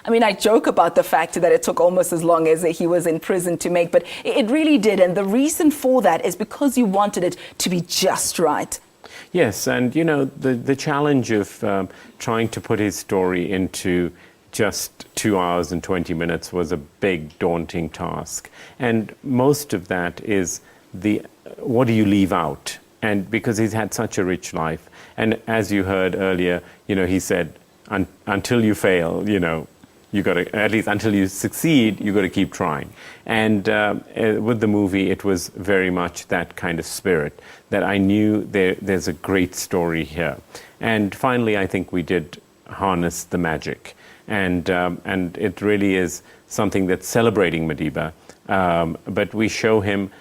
I mean, I joke about the fact that it took almost as long as he was in prison to make, but it really did. And the reason for that is because you wanted it to be just right. Yes, and you know, the challenge of trying to put his story into just 2 hours and 20 minutes was a big, daunting task. And most of that is what do you leave out? And because he's had such a rich life. And as you heard earlier, you know, he said, until you fail, you know, you got to, at least until you succeed, you got to keep trying. And with the movie, it was very much that kind of spirit, that I knew there's a great story here. And finally, I think we did harness the magic. And it really is something that's celebrating Madiba. But we show him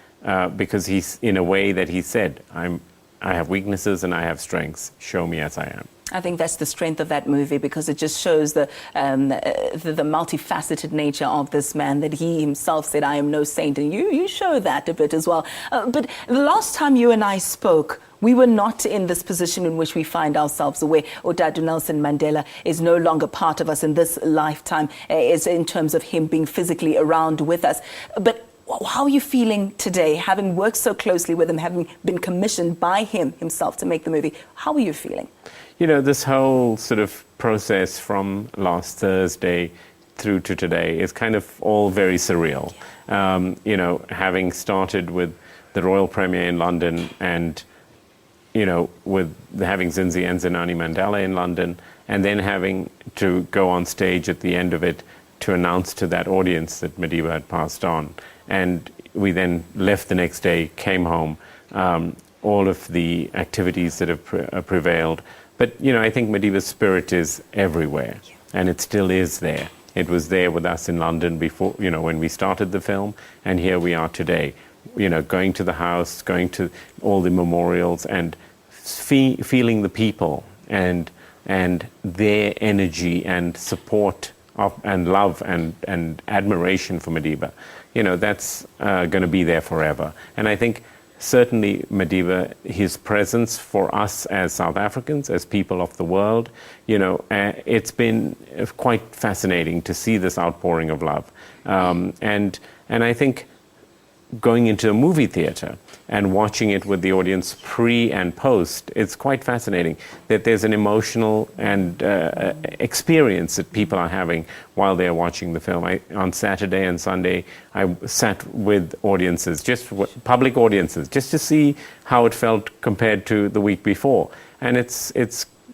because he's, in a way that he said, I have weaknesses and I have strengths. Show me as I am. I think that's the strength of that movie, because it just shows the multifaceted nature of this man, that he himself said, I am no saint. And you show that a bit as well. But the last time you and I spoke, we were not in this position in which we find ourselves, where Odadu Nelson Mandela is no longer part of us in this lifetime, is in terms of him being physically around with us. But how are you feeling today, having worked so closely with him, having been commissioned by him himself to make the movie? How are you feeling? You know, this whole sort of process from last Thursday through to today is kind of all very surreal. You know, having started with the royal premiere in London, and, you know, with having Zinzi and Zinani Mandela in London, and then having to go on stage at the end of it to announce to that audience that Madiba had passed on. And we then left the next day, came home, all of the activities that have prevailed. But, you know, I think Madiba's spirit is everywhere, and it still is there. It was there with us in London before, you know, when we started the film, and here we are today, you know, going to the house, going to all the memorials, and feeling the people and their energy and support of, and love and admiration for Madiba. You know, that's going to be there forever. And I think certainly Madiba, his presence for us as South Africans, as people of the world, you know, it's been quite fascinating to see this outpouring of love. And I think going into a movie theater and watching it with the audience pre and post, it's quite fascinating that there's an emotional and experience that people are having while they're watching the film. On Saturday and Sunday, I sat with audiences, just public audiences, just to see how it felt compared to the week before. And it's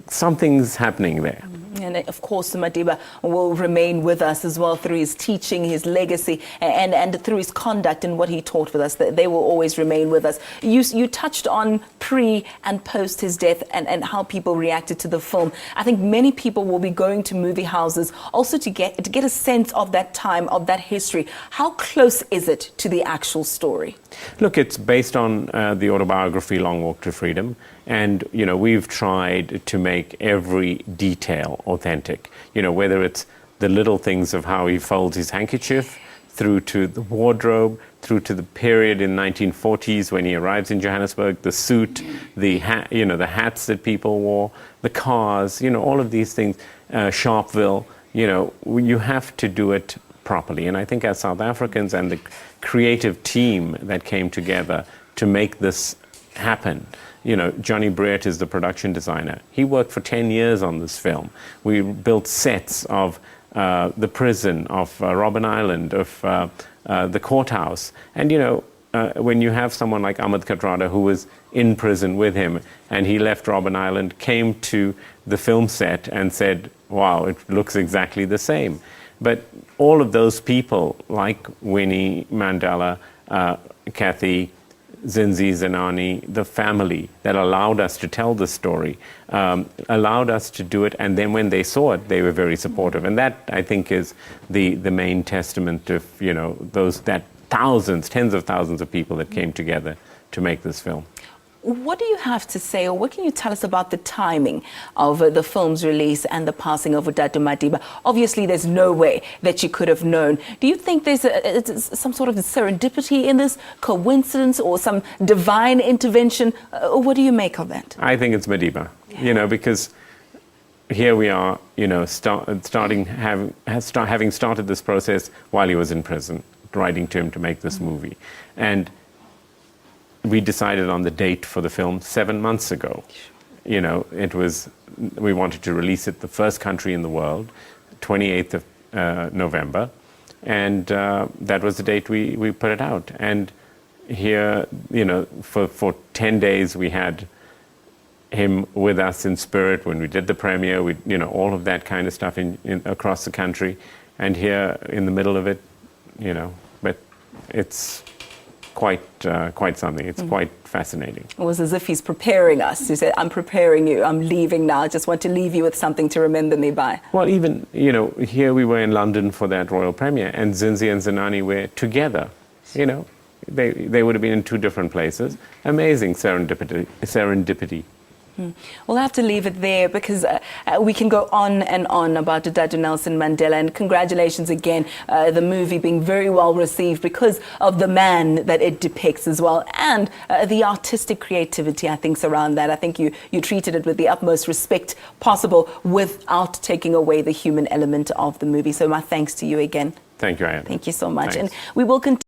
something's happening there. And of course, Madiba will remain with us as well through his teaching, his legacy, and through his conduct and what he taught with us. They will always remain with us. You touched on pre and post his death and how people reacted to the film. I think many people will be going to movie houses also to get a sense of that time, of that history. How close is it to the actual story? Look, it's based on the autobiography Long Walk to Freedom. And, you know, we've tried to make every detail authentic, you know, whether it's the little things of how he folds his handkerchief, through to the wardrobe, through to the period in 1940s when he arrives in Johannesburg, the suit, the hat, you know, the hats that people wore, the cars, you know, all of these things, Sharpeville, you know, you have to do it properly. And I think as South Africans and the creative team that came together to make this happen, you know, Johnny Breert is the production designer. He worked for 10 years on this film. We built sets of the prison, of Robben Island, of the courthouse. And, you know, when you have someone like Ahmed Kathrada, who was in prison with him, and he left Robben Island, came to the film set and said, wow, it looks exactly the same. But all of those people, like Winnie Mandela, Kathy, Zinzi, Zinani, the family that allowed us to tell the story, allowed us to do it, and then when they saw it, they were very supportive. And that, I think, is the main testament of, you know, that thousands, tens of thousands of people that came together to make this film. What do you have to say, or what can you tell us about the timing of the film's release and the passing of Odadu Madiba? Obviously, there's no way that you could have known. Do you think there's some sort of serendipity in this, coincidence, or some divine intervention? What do you make of that? I think it's Madiba, you know, because here we are, you know, having started this process while he was in prison, writing to him to make this movie. And we decided on the date for the film 7 months ago. You know, we wanted to release it the first country in the world, 28th of November. And that was the date we put it out. And here, you know, for 10 days we had him with us in spirit when we did the premiere, you know, all of that kind of stuff across the country, and here in the middle of it, you know, but it's quite something. It's quite fascinating. It was as if he's preparing us. He said, I'm preparing you, I'm leaving now, I just want to leave you with something to remember me by. Well, even, you know, here we were in London for that royal premiere, and Zinzi and Zinani were together, you know. They would have been in two different places. Amazing serendipity. We'll have to leave it there because we can go on and on about Dadu Nelson Mandela, and congratulations again, the movie being very well received because of the man that it depicts as well, and the artistic creativity, I think, around that. I think you treated it with the utmost respect possible without taking away the human element of the movie. So my thanks to you again. Thank you, Ayana. Thank you so much. Thanks. And we will continue.